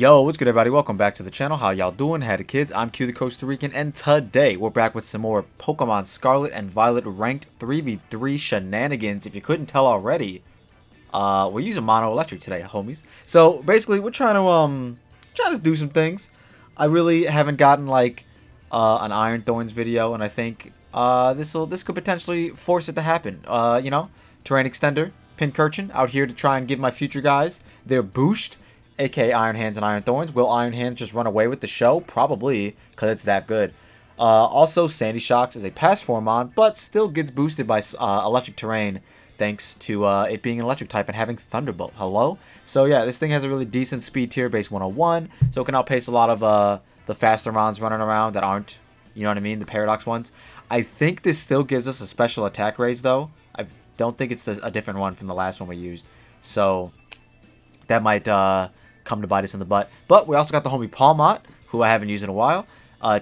Yo, what's good everybody? Welcome back to the channel. How y'all doing? Howdy kids, I'm Q the Costa Rican, and today we're back with some more Pokemon Scarlet and Violet ranked 3v3 shenanigans. If you couldn't tell already, we're using Mono Electric today, homies. So basically we're trying to do some things. I really haven't gotten like an Iron Thorns video, and I think this could potentially force it to happen. You know, Terrain Extender, Pincurchin out here to try and give my future guys their boost. aka Iron Hands and Iron Thorns. Will Iron Hands just run away with the show? Probably, because it's that good. Also, Sandy Shocks is a pass form on, but still gets boosted by Electric Terrain, thanks to it being an Electric type and having Thunderbolt. Hello? So yeah, this thing has a really decent speed tier, base 101, so it can outpace a lot of the faster mons running around that aren't, you know what I mean, the Paradox ones. I think this still gives us a special attack raise, though. I don't think it's a different one from the last one we used. So that might come to bite us in the butt. But we also got the homie Palmot, who I haven't used in a while.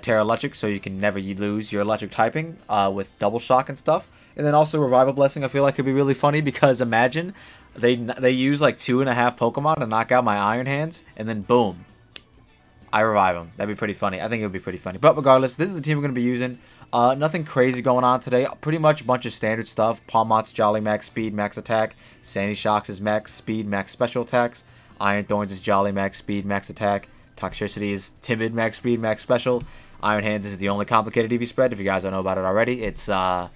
Terra Electric, so you can never lose your electric typing with double shock and stuff. And then also Revival Blessing, I feel like could be really funny, because imagine they use like 2.5 Pokemon to knock out my Iron Hands, and then boom, I revive them. That'd be pretty funny. I think it would be pretty funny. But regardless, this is the team we're going to be using. Nothing crazy going on today. Pretty much a bunch of standard stuff. Palmot's Jolly Max Speed, Max Attack. Sandy Shocks is Max Speed, Max Special Attacks. Iron Thorns is Jolly Max Speed, Max Attack. Toxtricity is Timid Max Speed, Max Special. Iron Hands is the only complicated EV spread. If you guys don't know about it already, it's got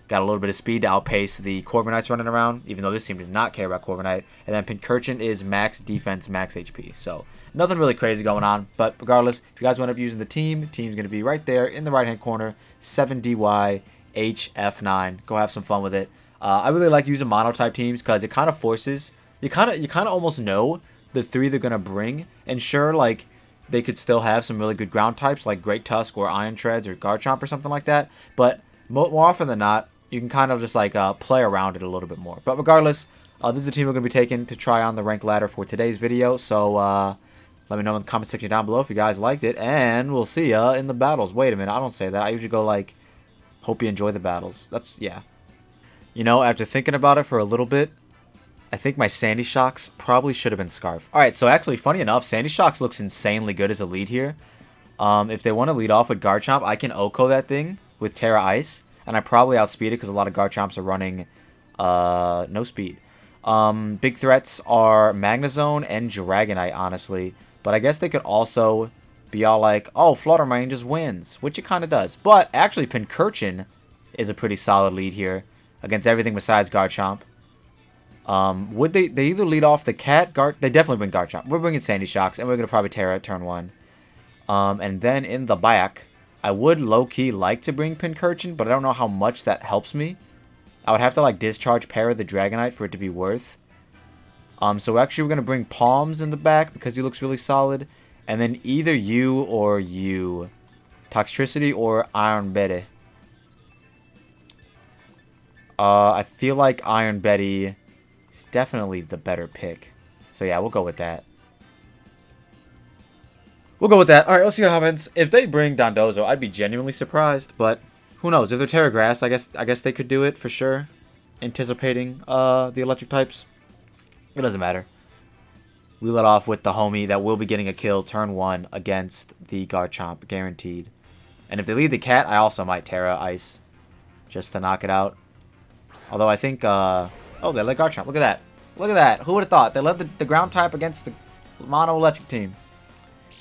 a little bit of speed to outpace the Corviknights running around, even though this team does not care about Corviknight. And then Pincurchin is Max Defense, Max HP. So nothing really crazy going on. But regardless, if you guys wind up using the team's going to be right there in the right-hand corner, 7DYHF9. Go have some fun with it. I really like using mono-type teams because it kind of forces... You kind of almost know the three they're going to bring. And sure, like, they could still have some really good ground types like Great Tusk or Iron Treads or Garchomp or something like that. But more often than not, you can kind of just, like, play around it a little bit more. But regardless, this is the team we're going to be taking to try on the rank ladder for today's video. So, let me know in the comment section down below if you guys liked it. And we'll see ya in the battles. Wait a minute, I don't say that. I usually go, like, hope you enjoy the battles. That's, yeah. You know, after thinking about it for a little bit, I think my Sandy Shocks probably should have been Scarf. Alright, so actually, funny enough, Sandy Shocks looks insanely good as a lead here. If they want to lead off with Garchomp, I can OHKO that thing with Terra Ice. And I probably outspeed it because a lot of Garchomps are running no speed. Big threats are Magnezone and Dragonite, honestly. But I guess they could also be all like, oh, Flutter Mane just wins, which it kind of does. But actually, Pincurchin is a pretty solid lead here against everything besides Garchomp. Would they either lead off the cat, they definitely bring Garchomp. We're bringing Sandy Shocks, and we're going to probably Terra at turn 1. And then in the back, I would low-key like to bring Pincurchin, but I don't know how much that helps me. I would have to, like, discharge Para the Dragonite for it to be worth. So actually we're going to bring Palms in the back, because he looks really solid. And then either you or you. Toxtricity or Iron Betty. I feel like Iron Betty... definitely the better pick. So yeah, we'll go with that. Alright, let's see what happens. If they bring Dondozo, I'd be genuinely surprised. But who knows? If they're Terra Grass, I guess they could do it for sure. Anticipating the electric types. It doesn't matter. We let off with the homie that will be getting a kill turn 1 against the Garchomp, guaranteed. And if they lead the cat, I also might Terra Ice just to knock it out. Although I think oh, they let Garchomp. Look at that. Look at that. Who would have thought? They led the ground type against the mono electric team.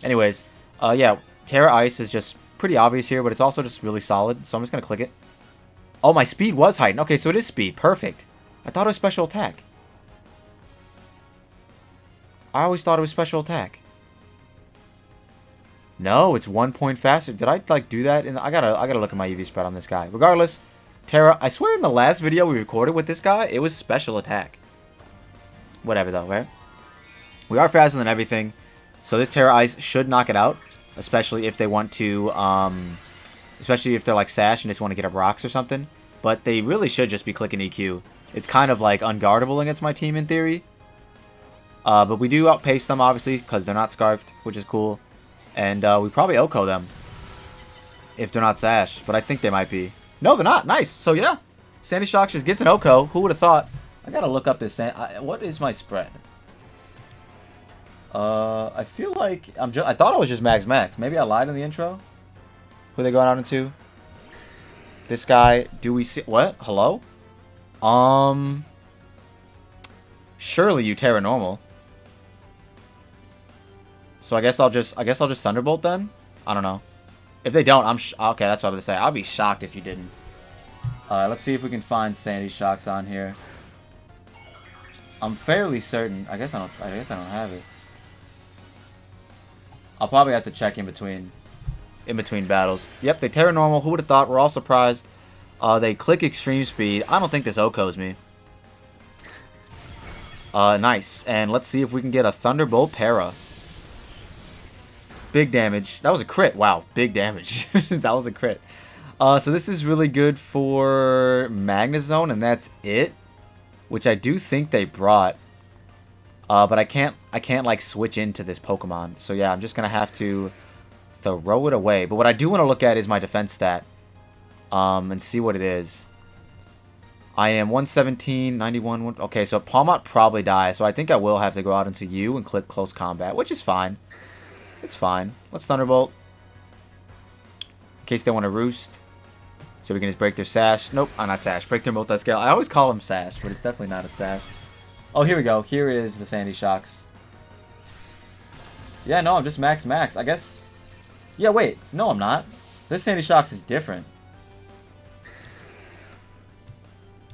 Anyways, yeah, Terra Ice is just pretty obvious here, but it's also just really solid. So I'm just going to click it. Oh, my speed was heightened. Okay, so it is speed. Perfect. I thought it was special attack. I always thought it was special attack. No, it's 1 point faster. Did I, like, do that? I gotta look at my EV spread on this guy. Regardless... Terra, I swear in the last video we recorded with this guy, it was special attack. Whatever though, right? We are faster than everything, so this Terra Ice should knock it out, especially if they want to, especially if they're like Sash and just want to get up rocks or something. But they really should just be clicking EQ. It's kind of like unguardable against my team in theory. But we do outpace them, obviously, because they're not Scarfed, which is cool. And we probably OHKO them if they're not Sash, but I think they might be. No, they're not. Nice. So, yeah. Sandy Shocks just gets an OHKO. Who would have thought? I gotta look up this. What is my spread? I feel like I thought I was just Max Max. Maybe I lied in the intro. Who are they going out into? This guy. Do we see what? Hello? Surely you Terra normal. So I guess I'll just Thunderbolt then. I don't know. If they don't, okay. That's what I was gonna say. I'll be shocked if you didn't. Let's see if we can find Sandy Shocks on here. I'm fairly certain. I guess I don't have it. I'll probably have to check in between battles. Yep, they Terra normal. Who would have thought? We're all surprised. They click extreme speed. I don't think this OHKOs me. Nice. And let's see if we can get a Thunderbolt Para. Big damage. That was a crit. Wow, big damage. That was a crit. So this is really good for Magnezone, and that's it. Which I do think they brought. But I can't like switch into this Pokemon. So yeah, I'm just gonna have to throw it away. But what I do want to look at is my defense stat. And see what it is. I am 117, 91. Okay, so Palmot probably dies. So I think I will have to go out into Yooo and click Close Combat, which is fine. It's fine. Let's Thunderbolt. In case they want to roost. So we can just break their Sash. Nope, not Sash. Break their Multiscale. I always call them Sash, but it's definitely not a Sash. Oh, here we go. Here is the Sandy Shocks. Yeah, no, I'm just Max Max. I guess... Yeah, wait. No, I'm not. This Sandy Shocks is different.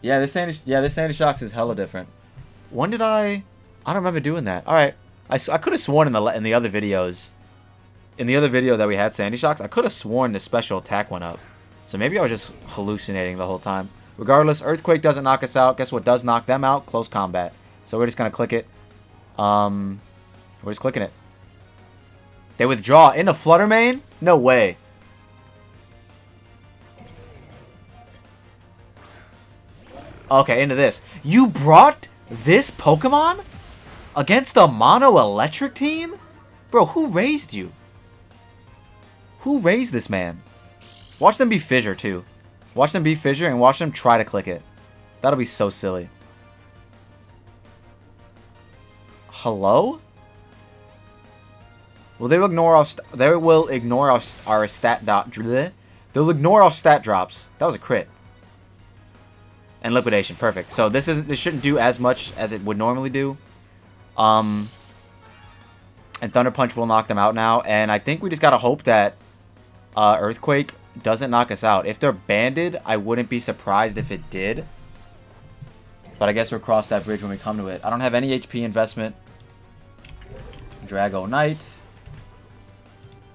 Yeah, this Sandy Shocks is hella different. When did I don't remember doing that. Alright. I could have sworn in the other videos. In the other video that we had Sandy Shocks, I could have sworn the special attack went up. So maybe I was just hallucinating the whole time. Regardless, Earthquake doesn't knock us out. Guess what does knock them out? Close Combat. So we're just going to click it. We're just clicking it. They withdraw into Flutter Mane? No way. Okay, into this. You brought this Pokemon against the Mono Electric team? Bro, who raised you? Who raised this man? Watch them be Fissure, too. Watch them be Fissure and watch them try to click it. That'll be so silly. Hello? Well, they will ignore our stat They'll ignore our stat drops. That was a crit. And Liquidation, perfect. So this shouldn't do as much as it would normally do. And Thunder Punch will knock them out now. And I think we just gotta hope that Earthquake doesn't knock us out. If they're banded, I wouldn't be surprised if it did. But I guess we'll cross that bridge when we come to it. I don't have any HP investment. Drago Knight.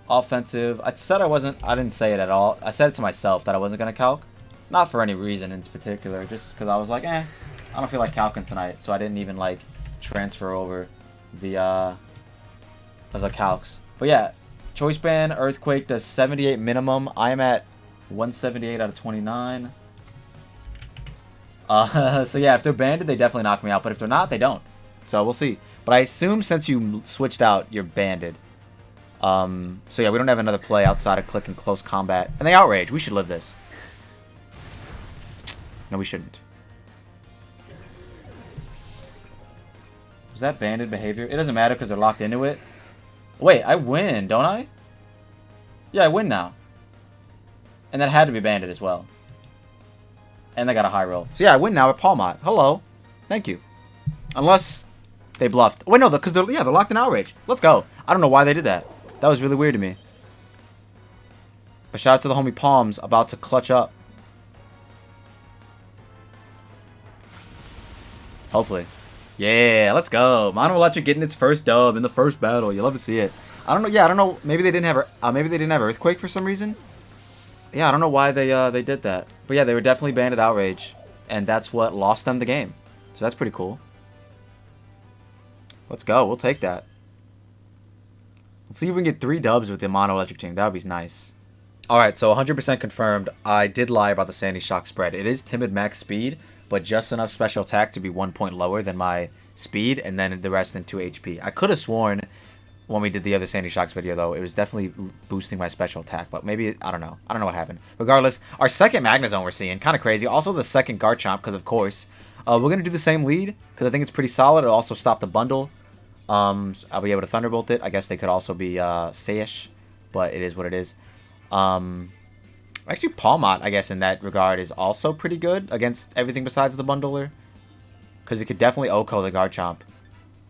Offensive. I didn't say it at all. I said it to myself that I wasn't gonna calc. Not for any reason in particular, just because I was like, I don't feel like calcing tonight, so I didn't even like transfer over the calcs. But yeah, Choice Band Earthquake does 78 minimum. I am at 178 out of 29. So yeah, if they're banded, they definitely knock me out, but if they're not, they don't. So we'll see. But I assume since you switched out, you're banded. So yeah, we don't have another play outside of clicking Close Combat. And they Outrage. We should live this. No, we shouldn't. Was that banded behavior? It doesn't matter because they're locked into it. Wait, I win, don't I? Yeah, I win now. And that had to be banded as well. And they got a high roll. So yeah, I win now with Palmot. Hello. Thank you. Unless they bluffed. Wait, no, because they're locked in Outrage. Let's go. I don't know why they did that. That was really weird to me. But shout out to the homie Palms about to clutch up. Hopefully. Yeah, let's go. Mono Electric getting its first dub in the first battle. You love to see it. I don't know. Yeah, I don't know. Maybe they didn't have Earthquake for some reason. Yeah, I don't know why they did that. But yeah, they were definitely banded Outrage, and that's what lost them the game. So that's pretty cool. Let's go. We'll take that. Let's see if we can get 3 dubs with the Mono Electric team. That would be nice. Alright, so 100% confirmed. I did lie about the Sandy Shock spread. It is Timid Max Speed, but just enough special attack to be 1 point lower than my speed, and then the rest in 2 HP. I could have sworn when we did the other Sandy Shocks video, though, it was definitely boosting my special attack, but maybe, I don't know. I don't know what happened. Regardless, our second Magnezone we're seeing, kind of crazy. Also the second Garchomp, because of course. We're going to do the same lead, because I think it's pretty solid. It'll also stop the bundle. So I'll be able to Thunderbolt it. I guess they could also be Sash, but it is what it is. Actually, Palmot, I guess, in that regard, is also pretty good against everything besides the Bundler. Because it could definitely OHKO the Garchomp.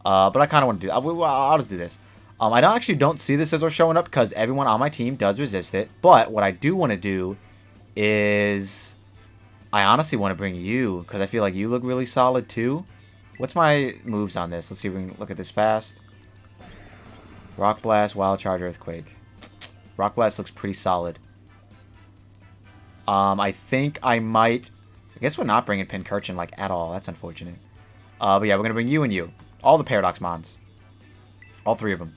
But I kind of want to do that. I'll just do this. I don't see the Scizor showing up because everyone on my team does resist it. But what I do want to do is... I honestly want to bring you, because I feel like you look really solid too. What's my moves on this? Let's see if we can look at this fast. Rock Blast, Wild Charge, Earthquake. Rock Blast looks pretty solid. I think I might... I guess we're not bringing Pincurchin, like, at all. That's unfortunate. But yeah, we're going to bring you and you. All the Paradox Mons. All 3 of them.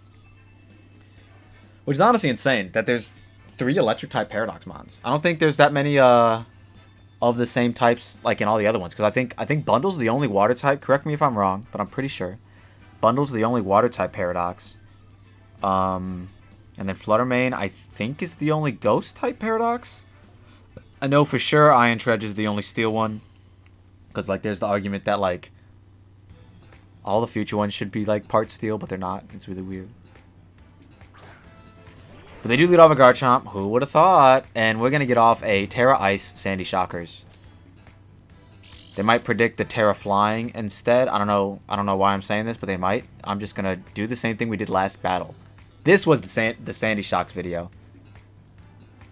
Which is honestly insane, that there's 3 Electric-type Paradox Mons. I don't think there's that many, of the same types, like, in all the other ones. Because I think Bundle's the only Water-type. Correct me if I'm wrong, but I'm pretty sure. Bundle's the only Water-type Paradox. And then Fluttermane, I think, is the only Ghost-type Paradox. I know for sure Iron Tread is the only Steel one. Because, like, there's the argument that, like, all the future ones should be, like, part Steel, but they're not. It's really weird. But they do lead off a Garchomp. Who would have thought? And we're going to get off a Terra Ice Sandy Shockers. They might predict the Terra Flying instead. I don't know why I'm saying this, but they might. I'm just going to do the same thing we did last battle. This was the Sandy Shocks video.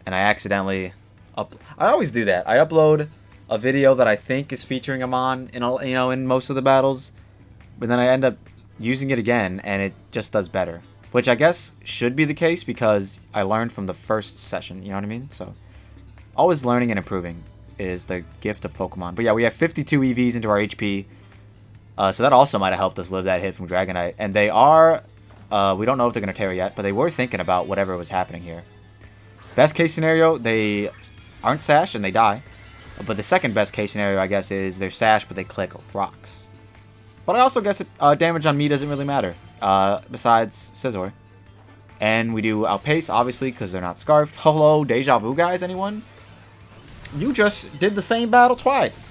And I accidentally... I always do that. I upload a video that I think is featuring a Mon in most of the battles. But then I end up using it again, and it just does better. Which I guess should be the case because I learned from the first session, you know what I mean? So, always learning and improving is the gift of Pokemon. But yeah, we have 52 EVs into our HP. So that also might have helped us live that hit from Dragonite. And they are, we don't know if they're going to Terra yet, but they were thinking about whatever was happening here. Best case scenario, they aren't Sash and they die. But the second best case scenario, I guess, is they're Sash, but they click Rocks. But I also guess damage on me doesn't really matter, besides Scizor. And we do Outpace, obviously, because they're not Scarfed. Hello, Deja Vu, guys, anyone? You just did the same battle twice.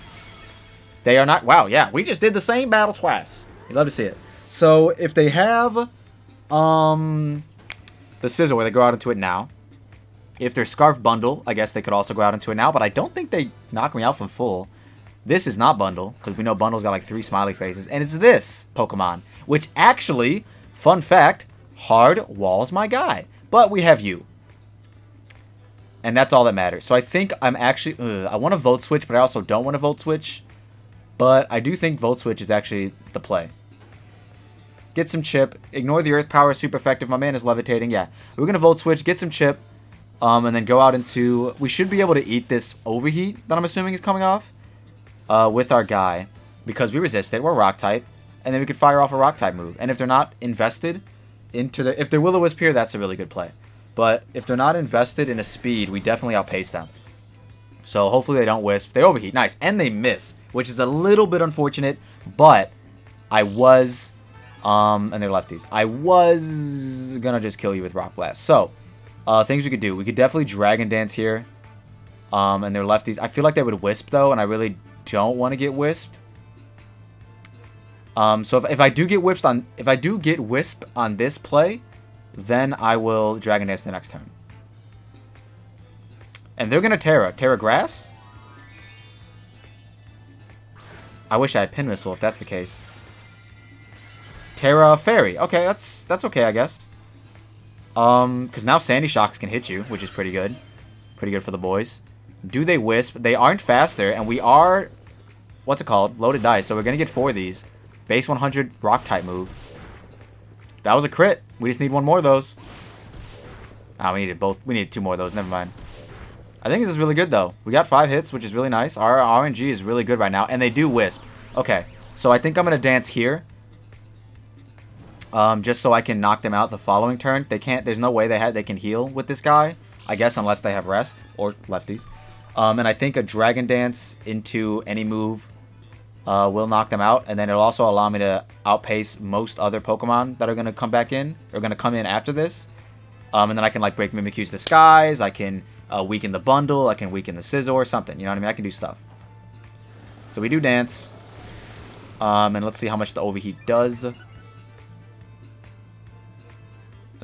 They are not... Wow, yeah, we just did the same battle twice. You love to see it. So, if they have the Scizor, they go out into it now. If they're Scarf Bundle, I guess they could also go out into it now, but I don't think they knock me out from full. This is not Bundle, because we know Bundle's got like 3 smiley faces, and it's this Pokemon, which actually, fun fact, hard walls my guy. But we have you. And that's all that matters. So I think I'm actually... I want to Volt Switch, but I also don't want to Volt Switch. But I do think Volt Switch is actually the play. Get some Chip. Ignore the Earth Power. Super effective. My man is levitating. Yeah. We're going to Volt Switch. Get some Chip. And then go out into... We should be able to eat this Overheat that I'm assuming is coming off. With our guy. Because we resist it. We're Rock type. And then we could fire off a Rock type move. And if they're not invested into the... If they're Will-O-Wisp here, that's a really good play. But if they're not invested in a speed, we definitely outpace them. So hopefully they don't Wisp. They Overheat. Nice. And they miss. Which is a little bit unfortunate. But I was... and they're lefties. I was gonna just kill you with Rock Blast. So, things we could do. We could definitely Dragon Dance here. And they're lefties. I feel like they would Wisp, though. And I really don't want to get Wisped. So if I do get Wisped on... If I do get Wisp on this play... Then I will Dragon Dance the next turn. And they're going to Terra. Terra Grass? I wish I had Pin Missile if that's the case. Terra Fairy. Okay, that's okay, I guess. Because now Sandy Shocks can hit you, which is pretty good. Pretty good for the boys. Do they Wisp? They aren't faster, and we are... What's it called? Loaded dice. So we're going to get 4 of these. Base 100 Rock-type move. That was a crit. We just need 1 more of those. Ah, we needed both. We needed 2 more of those. Never mind. I think this is really good, though. We got 5 hits, which is really nice. Our RNG is really good right now. And they do Wisp. Okay. So I think I'm going to dance here. Just so I can knock them out the following turn. They can't... There's no way they can heal with this guy. I guess unless they have Rest. Or lefties. And I think a Dragon Dance into any move... will knock them out, and then it'll also allow me to outpace most other Pokemon that are going to come back in, or going to come in after this. And then I can, like, break Mimikyu's Disguise, I can weaken the Bundle, I can weaken the Scizor or something, you know what I mean? I can do stuff. So we do Dance. And let's see how much the Overheat does.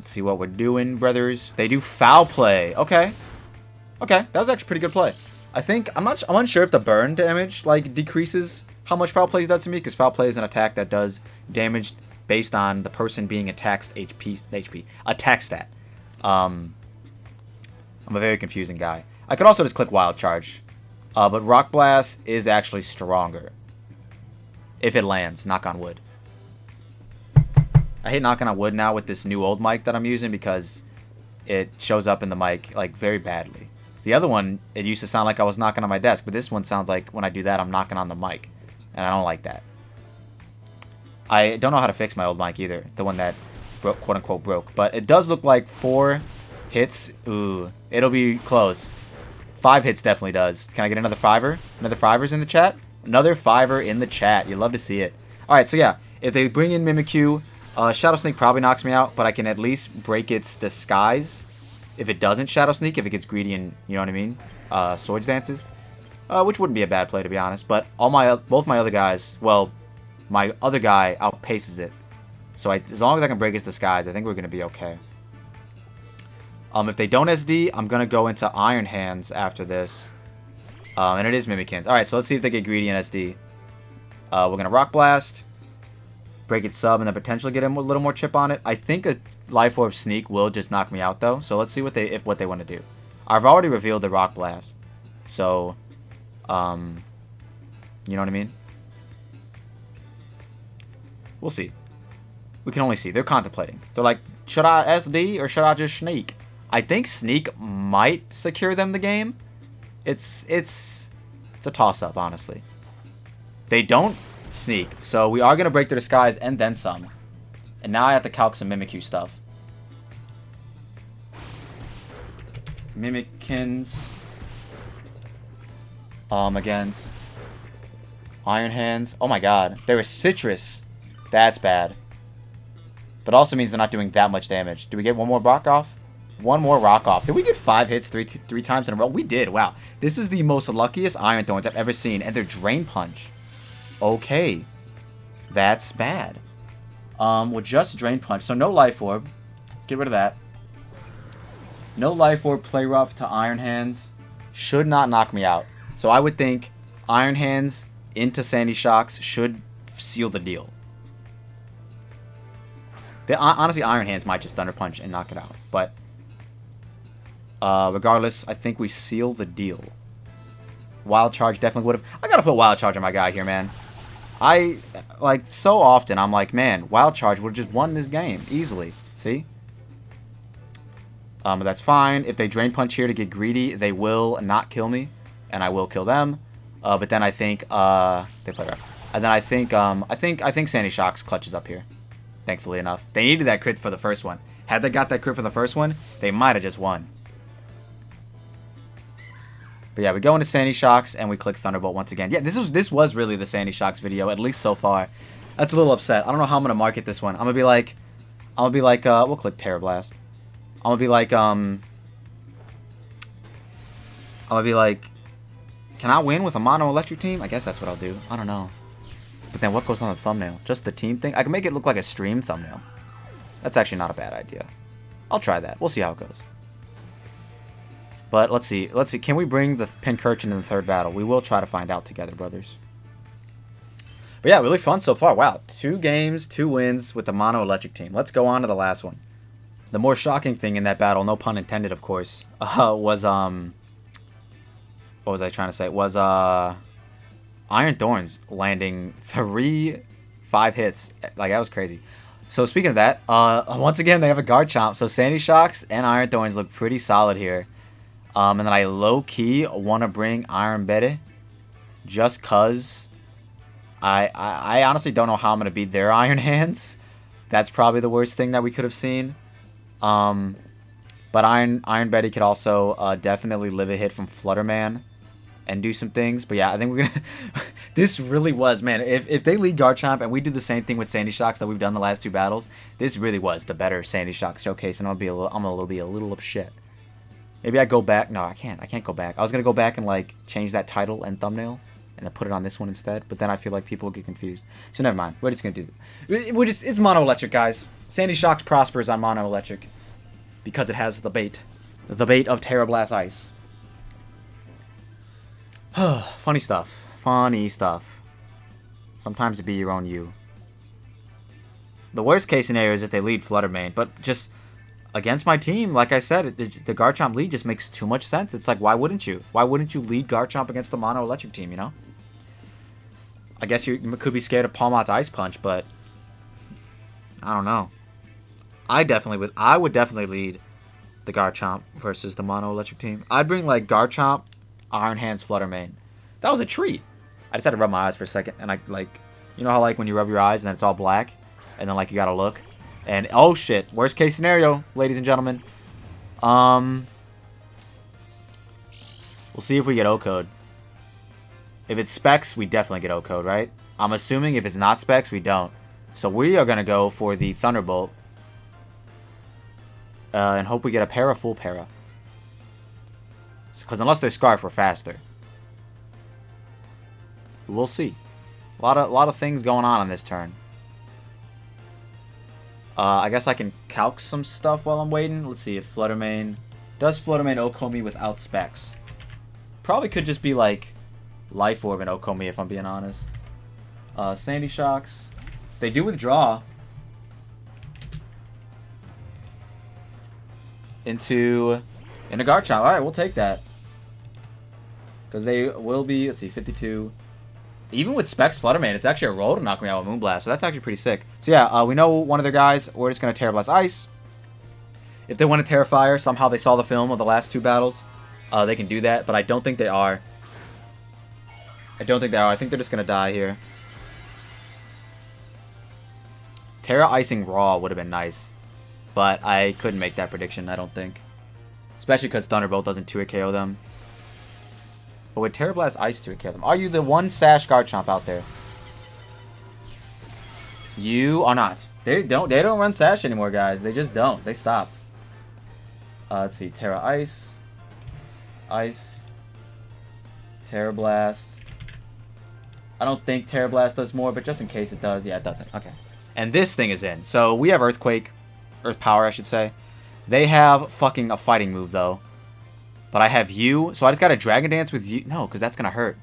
Let's see what we're doing, brothers. They do foul play. Okay. Okay, that was actually a pretty good play. I think, I'm unsure if the burn damage, like, decreases how much foul play does to me, because foul play is an attack that does damage based on the person being attacked's HP attack stat. I'm a very confusing guy. I could also just click Wild Charge. But Rock Blast is actually stronger. If it lands, knock on wood. I hate knocking on wood now with this new old mic that I'm using because it shows up in the mic, like, very badly. The other one, it used to sound like I was knocking on my desk, but this one sounds like when I do that, I'm knocking on the mic. And I don't like that. I don't know how to fix my old mic either. The one that broke, quote-unquote broke. But it does look like 4 hits. Ooh, it'll be close. 5 hits definitely does. Can I get another 5er? Another 5er's in the chat? Another 5er in the chat. You love to see it. Alright, so yeah. If they bring in Mimikyu, Shadow Sneak probably knocks me out, but I can at least break its disguise. If it doesn't Shadow Sneak, if it gets greedy and, you know what I mean, Swords Dances. Which wouldn't be a bad play, to be honest. But both my other guys, well, my other guy outpaces it. So as long as I can break its disguise, I think we're going to be okay. If they don't SD, I'm going to go into Iron Hands after this. And it is Mimikins. Alright, so let's see if they get greedy in SD. We're going to Rock Blast, break its sub, and then potentially get him a little more chip on it. I think a Life Orb Sneak will just knock me out, though. So let's see what they want to do. I've already revealed the Rock Blast. So, you know what I mean? We'll see. We can only see. They're contemplating. They're like, should I SD or should I just sneak? I think sneak might secure them the game. It's a toss-up, honestly. They don't sneak, so we are going to break their disguise and then some. And now I have to calc some Mimikyu stuff. Mimikins against Iron Hands. Oh my god. There is Citrus. That's bad. But also means they're not doing that much damage. Do we get one more rock off? One more rock off. Did we get 5 hits three times in a row? We did. Wow. This is the most luckiest Iron Thorns I've ever seen. And they're Drain Punch. Okay. That's bad. Well, just Drain Punch. So no Life Orb. Let's get rid of that. No Life Orb, Play Rough to Iron Hands. Should not knock me out. So I would think Iron Hands into Sandy Shocks should seal the deal. Honestly, Iron Hands might just Thunder Punch and knock it out. But regardless, I think we seal the deal. Wild Charge definitely would have. I gotta put Wild Charge on my guy here, man. Like, so often, I'm like, man, Wild Charge would have just won this game easily. See? But that's fine. If they Drain Punch here to get greedy, they will not kill me. And I will kill them. But then I think, they play rough. And then I think Sandy Shocks clutches up here. Thankfully enough. They needed that crit for the first one. Had they got that crit for the first one, they might have just won. But yeah, we go into Sandy Shocks and we click Thunderbolt once again. Yeah, this was really the Sandy Shocks video, at least so far. That's a little upset. I don't know how I'm gonna market this one. I'm gonna be like, we'll click Terror Blast. I'm gonna be like, can I win with a mono electric team? I guess that's what I'll do. I don't know. But then what goes on the thumbnail? Just the team thing? I can make it look like a stream thumbnail. That's actually not a bad idea. I'll try that. We'll see how it goes. But let's see. Let's see. Can we bring the Pincurchin in the third battle? We will try to find out together, brothers. But yeah, really fun so far. Wow. 2 games, 2 wins with the mono electric team. Let's go on to the last one. The more shocking thing in that battle, no pun intended, of course, was, what was I trying to say? Was, Iron Thorns landing 3 5 hits. Like, that was crazy. So speaking of that, once again, they have a guard chomp. So Sandy Shocks and Iron Thorns look pretty solid here. And then I low-key want to bring Iron Bede just because I honestly don't know how I'm going to beat their Iron Hands. That's probably the worst thing that we could have seen. But Iron Bede could also definitely live a hit from Flutterman and do some things. But yeah, I think we're going to... This really was, man. If they lead Garchomp and we do the same thing with Sandy Shocks that we've done the last 2 battles, this really was the better Sandy Shocks showcase, and I'm gonna be a little upset. Maybe I go back. No, I can't. I can't go back. I was going to go back and, like, change that title and thumbnail. and then put it on this one instead. But then I feel like people will get confused. So never mind. We're just gonna do it. It's mono electric, guys. Sandy Shocks prospers on mono electric because it has the bait of Terra Blast Ice. Funny stuff. Funny stuff. Sometimes it be your own you. The worst case scenario is if they lead Flutter Mane, but just against my team, like I said, the Garchomp lead just makes too much sense. It's like, why wouldn't you? Why wouldn't you lead Garchomp against the mono electric team, you know? I guess you could be scared of Palmot's Ice Punch, but I don't know. I would definitely lead the Garchomp versus the mono electric team. I'd bring like Garchomp, Iron Hands, Flutter Mane. That was a treat. I just had to rub my eyes for a second, and I like, you know how like when you rub your eyes and then it's all black, and then like you gotta look, and oh shit, worst case scenario, ladies and gentlemen. We'll see if we get O-code. If it's specs, we definitely get O-code, right? I'm assuming if it's not specs, we don't. So we are gonna go for the Thunderbolt, and hope we get a para, full para. Because unless they're Scarf, we're faster. We'll see. A lot of things going on this turn. I guess I can calc some stuff while I'm waiting. Let's see if Flutter Mane... Does Flutter Mane Okomi without specs? Probably could just be like Life Orb and Okomi if I'm being honest. Sandy Shocks. They do withdraw. Into Garchomp. Alright, we'll take that. Because they will be, let's see, 52. Even with specs Flutter Mane, it's actually a roll to knock me out with Moonblast, so that's actually pretty sick. So yeah, we know one of their guys. We're just going to Terra Blast Ice. If they want to Terra Fire, somehow they saw the film of the last two battles, they can do that, but I don't think they are. I think they're just going to die here. Terra Icing Raw would have been nice, but I couldn't make that prediction, I don't think. Especially because Thunderbolt doesn't 2-hit KO them. But with Terra Blast Ice 2-hit KO them. Are you the one Sash Garchomp out there? You are not. They don't run Sash anymore, guys. They just don't. They stopped. Let's see. Terra Ice. Ice. Terra Blast. I don't think Terra Blast does more, but just in case it does. Yeah, it doesn't. Okay. And this thing is in. So we have Earthquake. Earth Power, I should say. They have fucking a fighting move, though. But I have Yooo, so I just got to Dragon Dance with Yooo. No, because that's going to hurt.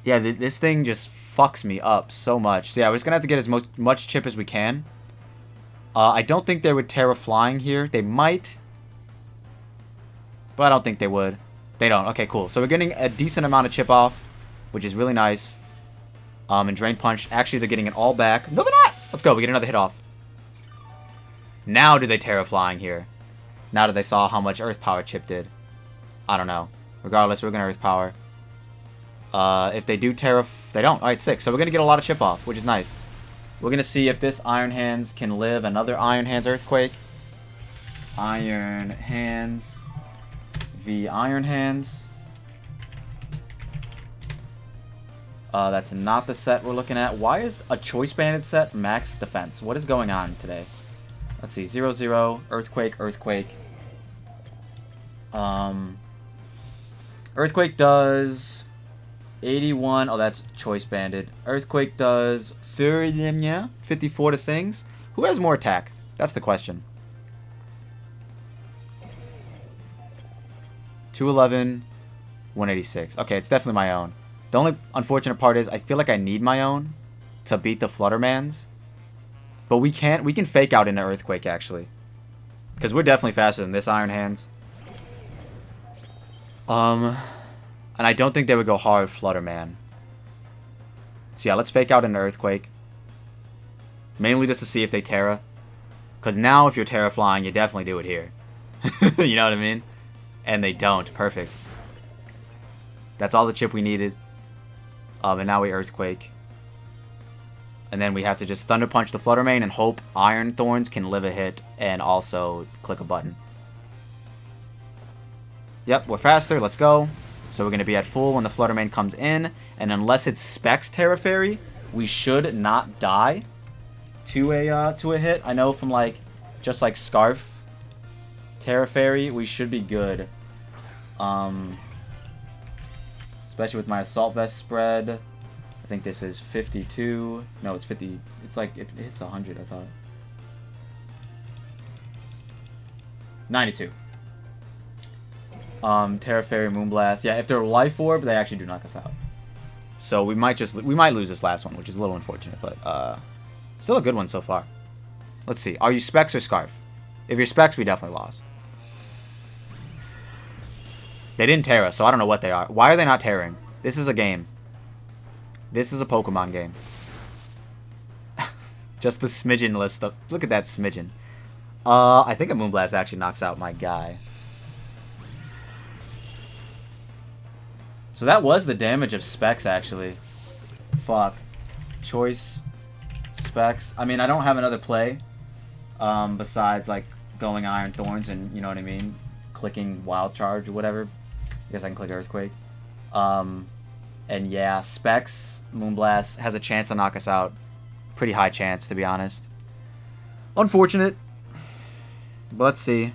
Yeah, this thing just fucks me up so much. So yeah, we're just going to have to get as much chip as we can. I don't think they would Terra Flying here. They might. But I don't think they would. They don't. Okay, cool. So we're getting a decent amount of chip off, which is really nice. And Drain Punch. Actually, they're getting it all back. No, they're not! Let's go. We get another hit off. Now do they Terra Flying here? Now that they saw how much Earth Power chip did. I don't know. Regardless, we're going to Earth Power. If they do Terra... They don't. Alright, 6. So we're going to get a lot of chip off, which is nice. We're going to see if this Iron Hands can live another Iron Hands Earthquake. Iron Hands v Iron Hands. That's not the set we're looking at. Why is a Choice Banded set max defense? What is going on today? Let's see. 0-0. Earthquake. Earthquake. Earthquake does 81. Oh, that's Choice Banded. Earthquake does 54 to things. Who has more attack? That's the question. 211, 186. Okay, it's definitely my own. The only unfortunate part is I feel like I need my own to beat the Fluttermans. But we can fake out into Earthquake, actually. Because we're definitely faster than this Iron Hands. And I don't think they would go hard Flutterman. So yeah, let's fake out into Earthquake. Mainly just to see if they Terra. Because now if you're Terra flying, you definitely do it here. You know what I mean? And they don't. Perfect. That's all the chip we needed. And now we Earthquake. And then we have to just Thunder Punch the Fluttermane and hope Iron Thorns can live a hit and also click a button. Yep, we're faster. Let's go. So we're going to be at full when the Fluttermane comes in. And unless it's Specs Terra Fairy, we should not die to a hit. I know from like just like Scarf Terra Fairy, we should be good. Let's especially with my assault vest spread. I think this is 52. No, it's 50. It's like it hits 100. I thought 92. Terra Fairy, Moonblast. Yeah, if they're Life Orb, they actually do knock us out. So we might lose this last one, which is a little unfortunate, but still a good one so far. Let's see. Are you Specs or Scarf? If you're Specs, we definitely lost. They didn't Terra, so I don't know what they are. Why are they not Terraing? This is a game. This is a Pokemon game. Just the smidgen list. Look at that smidgen. I think a Moonblast actually knocks out my guy. So that was the damage of Specs, actually. Fuck. Choice. Specs. I mean, I don't have another play. Besides, like, going Iron Thorns and, you know what I mean? Clicking Wild Charge or whatever. I guess I can click Earthquake. And yeah, Specs, Moonblast has a chance to knock us out. Pretty high chance, to be honest. Unfortunate. But let's see.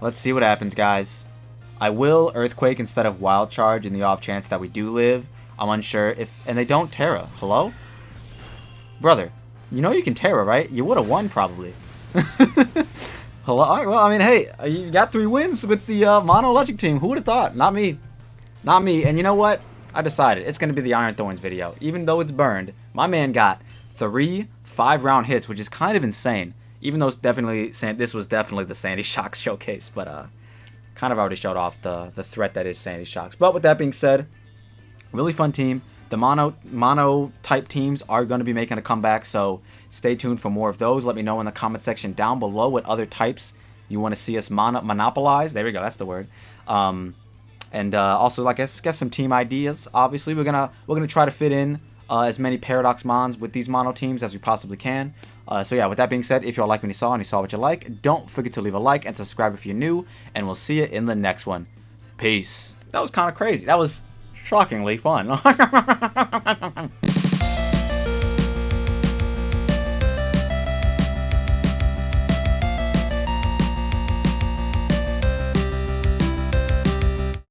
Let's see what happens, guys. I will Earthquake instead of Wild Charge in the off chance that we do live. I'm unsure if... And they don't Terra. Hello? Brother, you know you can Terra, right? You would have won, probably. Hello? Alright, well, I mean, hey, you got 3 wins with the Mono Electric team. Who would have thought? Not me. Not me. And you know what? I decided it's going to be the Iron Thorns video. Even though it's burned, my man got 3 5-round hits, which is kind of insane. Even though this was definitely the Sandy Shocks showcase, but kind of already showed off the threat that is Sandy Shocks. But with that being said, really fun team. The mono type teams are going to be making a comeback, so stay tuned for more of those. Let me know in the comment section down below what other types you want to see us monopolize. There we go, that's the word. And also, like, let's get some team ideas. Obviously, we're gonna try to fit in as many Paradox Mons with these mono teams as we possibly can. So yeah, with that being said, if you all like what you saw and you saw what you like, don't forget to leave a like and subscribe if you're new, and we'll see you in the next one. Peace. That was kind of crazy. That was shockingly fun.